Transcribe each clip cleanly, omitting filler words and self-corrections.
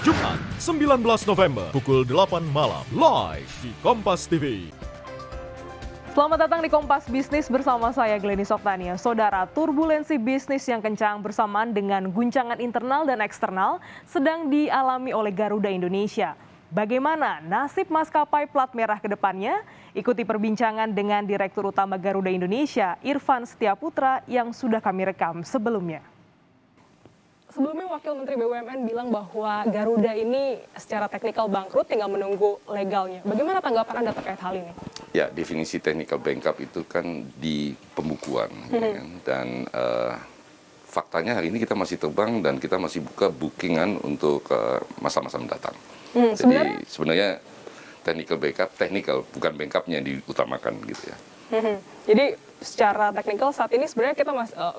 Jumat 19 November pukul 8 malam live di Kompas TV. Selamat datang di Kompas Bisnis bersama saya Glenny Soktania. Saudara, turbulensi bisnis yang kencang bersamaan dengan guncangan internal dan eksternal sedang dialami oleh Garuda Indonesia. Bagaimana nasib maskapai plat merah ke depannya? Ikuti perbincangan dengan Direktur Utama Garuda Indonesia, Irfan Setiaputra, yang sudah kami rekam sebelumnya. Sebelumnya Wakil Menteri BUMN bilang bahwa Garuda ini secara teknikal bangkrut, tinggal menunggu legalnya. Bagaimana tanggapan Anda terkait hal ini? Ya, definisi technical bankrupt itu kan di pembukuan. Ya kan? Dan faktanya hari ini kita masih terbang dan kita masih buka bookingan untuk masa-masa mendatang. Jadi sebenarnya technical backup, bukan bankupnya yang diutamakan gitu ya. Jadi secara teknikal saat ini sebenarnya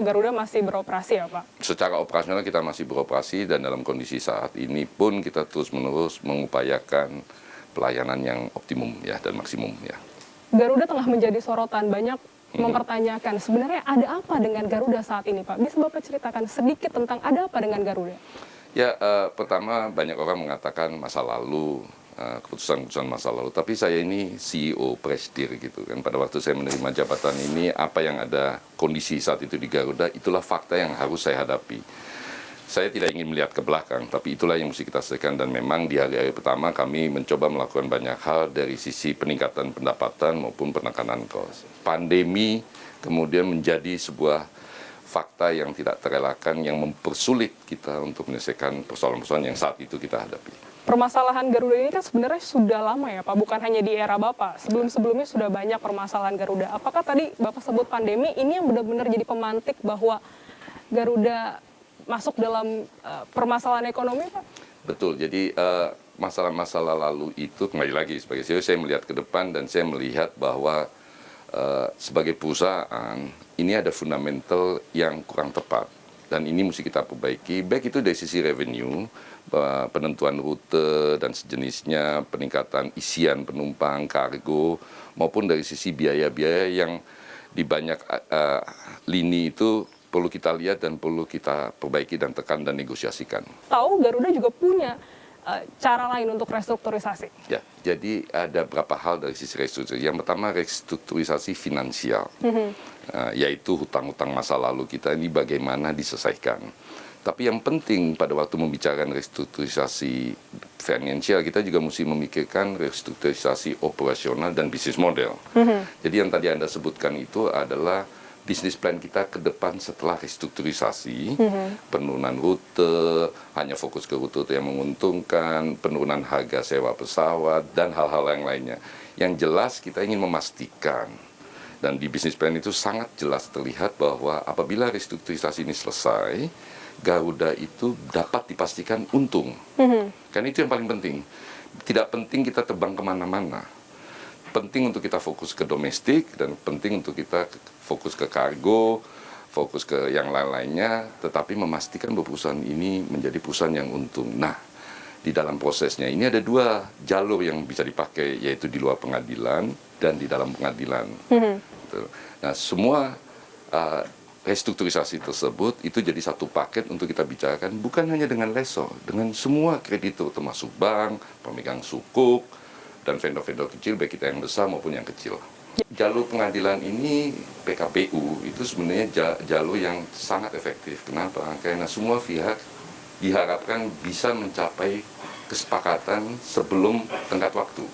Garuda masih beroperasi ya Pak? Secara operasional kita masih beroperasi dan dalam kondisi saat ini pun kita terus-menerus mengupayakan pelayanan yang optimum ya dan maksimum ya. Garuda tengah menjadi sorotan, banyak mempertanyakan sebenarnya ada apa dengan Garuda saat ini Pak? Bisa Bapak ceritakan sedikit tentang ada apa dengan Garuda? Ya, pertama banyak orang mengatakan masa lalu, keputusan-keputusan masa lalu. Tapi saya ini CEO Prestir gitu kan. Pada waktu saya menerima jabatan ini, apa yang ada kondisi saat itu di Garuda, itulah fakta yang harus saya hadapi. Saya tidak ingin melihat ke belakang, tapi itulah yang mesti kita selesaikan. Dan memang di hari-hari pertama kami mencoba melakukan banyak hal dari sisi peningkatan pendapatan maupun penekanan kos. Pandemi kemudian menjadi sebuah fakta yang tidak terelakkan, yang mempersulit kita untuk menyelesaikan persoalan-persoalan yang saat itu kita hadapi. Permasalahan Garuda ini kan sebenarnya sudah lama ya Pak, bukan hanya di era Bapak. Sebelum-sebelumnya sudah banyak permasalahan Garuda. Apakah tadi Bapak sebut pandemi ini yang benar-benar jadi pemantik bahwa Garuda masuk dalam permasalahan ekonomi Pak? Betul, jadi masalah-masalah lalu itu kembali lagi sebagai CEO saya melihat ke depan dan saya melihat bahwa sebagai perusahaan ini ada fundamental yang kurang tepat dan ini mesti kita perbaiki, baik itu dari sisi revenue, penentuan rute dan sejenisnya, peningkatan isian penumpang, kargo, maupun dari sisi biaya-biaya yang di banyak lini itu perlu kita lihat dan perlu kita perbaiki dan tekan dan negosiasikan. Tahu Garuda juga punya cara lain untuk restrukturisasi? Ya, jadi ada beberapa hal dari sisi restrukturisasi. Yang pertama restrukturisasi finansial, yaitu hutang-hutang masa lalu kita ini bagaimana diselesaikan. Tapi yang penting pada waktu membicarakan restrukturisasi finansial, kita juga mesti memikirkan restrukturisasi operasional dan bisnis model. Jadi yang tadi Anda sebutkan itu adalah bisnis plan kita ke depan setelah restrukturisasi, penurunan rute, hanya fokus ke rute yang menguntungkan, penurunan harga sewa pesawat, dan hal-hal yang lainnya. Yang jelas kita ingin memastikan, dan di bisnis plan itu sangat jelas terlihat bahwa apabila restrukturisasi ini selesai, Garuda itu dapat dipastikan untung. Kan itu yang paling penting. Tidak penting kita terbang kemana-mana. Penting untuk kita fokus ke domestik dan penting untuk kita fokus ke kargo, fokus ke yang lain-lainnya, tetapi memastikan bahwa perusahaan ini menjadi perusahaan yang untung. Nah, di dalam prosesnya ini ada dua jalur yang bisa dipakai, yaitu di luar pengadilan dan di dalam pengadilan. Nah, semua restrukturisasi tersebut itu jadi satu paket untuk kita bicarakan bukan hanya dengan lessor, dengan semua kreditur termasuk bank, pemegang sukuk, dan vendor-vendor kecil, baik kita yang besar maupun yang kecil. Jalur pengadilan ini, PKPU, itu sebenarnya jalur yang sangat efektif. Kenapa? Karena semua pihak diharapkan bisa mencapai kesepakatan sebelum tenggat waktu.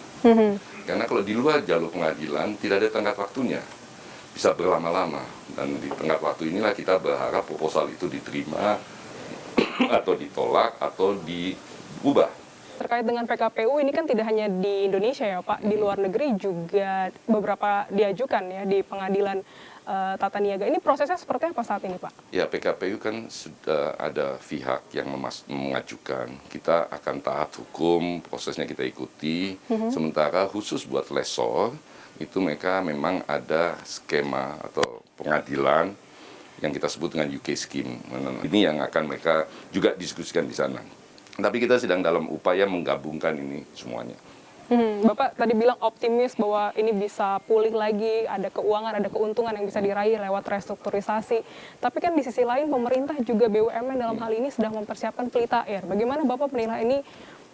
Karena kalau di luar jalur pengadilan, tidak ada tenggat waktunya. Bisa berlama-lama. Dan di tenggat waktu inilah kita berharap proposal itu diterima, atau ditolak, atau diubah. Terkait dengan PKPU ini kan tidak hanya di Indonesia ya Pak, di luar negeri juga beberapa diajukan ya di pengadilan tata niaga. Ini prosesnya seperti apa saat ini Pak? Ya, PKPU kan sudah ada pihak yang mengajukan. Kita akan taat hukum, prosesnya kita ikuti. Sementara khusus buat lessor, itu mereka memang ada skema atau pengadilan yang kita sebut dengan UK Scheme. Ini yang akan mereka juga diskusikan di sana. Tapi kita sedang dalam upaya menggabungkan ini semuanya. Bapak tadi bilang optimis bahwa ini bisa pulih lagi, ada keuangan, ada keuntungan yang bisa diraih lewat restrukturisasi. Tapi kan di sisi lain pemerintah juga BUMN dalam hal ini sedang mempersiapkan Pelita Air. Bagaimana Bapak menilai ini,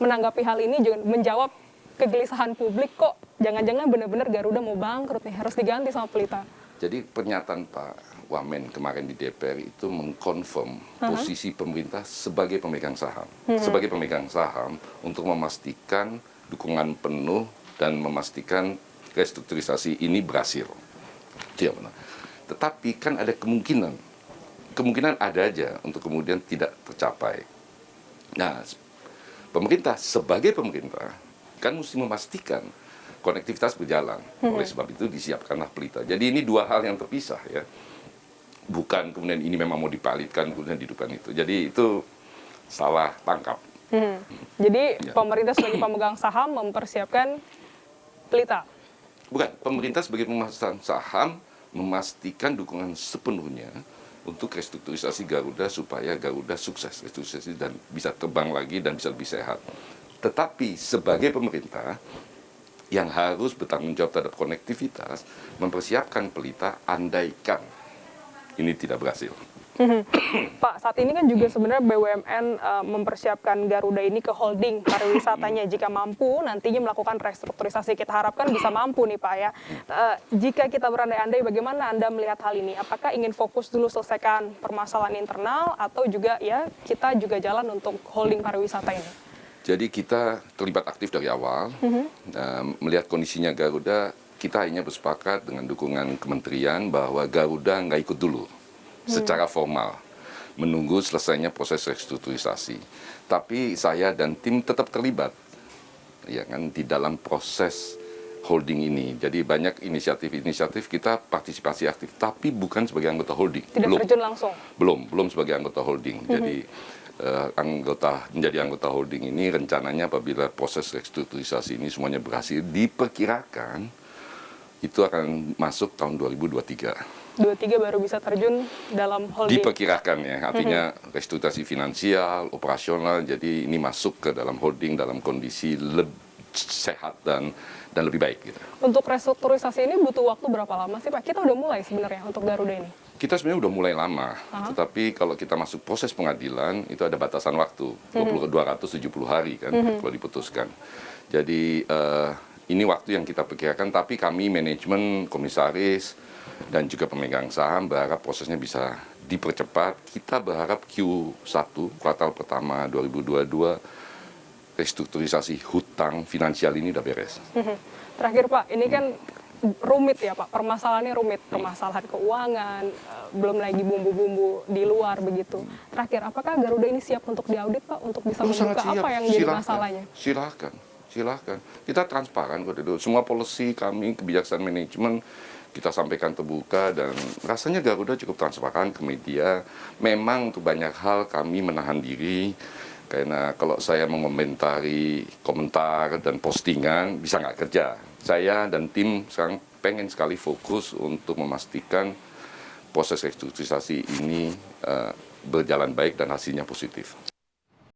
menanggapi hal ini, juga menjawab kegelisahan publik kok jangan-jangan benar-benar Garuda mau bangkrut nih, harus diganti sama Pelita. Jadi pernyataan Pak Wamen kemarin di DPR itu mengkonfirm posisi pemerintah sebagai pemegang saham. Sebagai pemegang saham untuk memastikan dukungan penuh dan memastikan restrukturisasi ini berhasil. Itu yang benar. Tetapi kan ada kemungkinan ada aja untuk kemudian tidak tercapai. Nah, pemerintah sebagai pemerintah kan mesti memastikan konektivitas berjalan. Oleh sebab itu disiapkanlah Pelita. Jadi ini dua hal yang terpisah ya. Bukan kemudian ini memang mau dipalitkan kemudian dihidupkan itu. Jadi itu salah tangkap. Jadi pemerintah sebagai pemegang saham mempersiapkan Pelita. Bukan, pemerintah sebagai pemegang saham memastikan dukungan sepenuhnya untuk restrukturisasi Garuda supaya Garuda sukses restrukturisasi dan bisa terbang lagi dan bisa lebih sehat. Tetapi sebagai pemerintah yang harus bertanggung jawab terhadap konektivitas, mempersiapkan Pelita andaikan ini tidak berhasil. Pak, saat ini kan juga sebenarnya BUMN mempersiapkan Garuda ini ke holding pariwisatanya. Jika mampu nantinya melakukan restrukturisasi, kita harapkan bisa mampu nih Pak ya. Jika kita berandai-andai, bagaimana Anda melihat hal ini? Apakah ingin fokus dulu selesaikan permasalahan internal atau juga ya kita juga jalan untuk holding pariwisata ini? Jadi kita terlibat aktif dari awal, melihat kondisinya Garuda, kita akhirnya bersepakat dengan dukungan kementerian bahwa Garuda nggak ikut dulu secara formal, menunggu selesainya proses restrukturisasi. Tapi saya dan tim tetap terlibat, ya kan, di dalam proses holding ini. Jadi banyak inisiatif-inisiatif kita partisipasi aktif, tapi bukan sebagai anggota holding. Tidak terjun langsung? Belum sebagai anggota holding. Jadi menjadi anggota holding ini rencananya apabila proses restrukturisasi ini semuanya berhasil, diperkirakan itu akan masuk tahun 2023. 23 baru bisa terjun dalam holding. Diperkirakan ya, artinya restrukturisasi finansial, operasional, jadi ini masuk ke dalam holding dalam kondisi lebih sehat dan lebih baik gitu. Untuk restrukturisasi ini butuh waktu berapa lama sih Pak? Kita udah mulai sebenarnya untuk Garuda ini. Kita sebenarnya udah mulai lama, tetapi kalau kita masuk proses pengadilan itu ada batasan waktu, 270 hari kan kalau diputuskan. Jadi ini waktu yang kita perkirakan, tapi kami manajemen, komisaris, dan juga pemegang saham berharap prosesnya bisa dipercepat. Kita berharap Q1, kuartal pertama 2022, restrukturisasi hutang finansial ini udah beres. Terakhir Pak, ini kan rumit ya Pak, permasalahannya rumit, permasalahan keuangan, belum lagi bumbu-bumbu di luar begitu. Terakhir, apakah Garuda ini siap untuk diaudit Pak, untuk bisa membuka apa yang jadi masalahnya? Silahkan. Kita transparan kok itu. Semua policy kami, kebijaksanaan manajemen, kita sampaikan terbuka dan rasanya Garuda cukup transparan ke media. Memang untuk banyak hal kami menahan diri, karena kalau saya mengomentari komentar dan postingan bisa nggak kerja. Saya dan tim sekarang pengen sekali fokus untuk memastikan proses restrukturisasi ini berjalan baik dan hasilnya positif.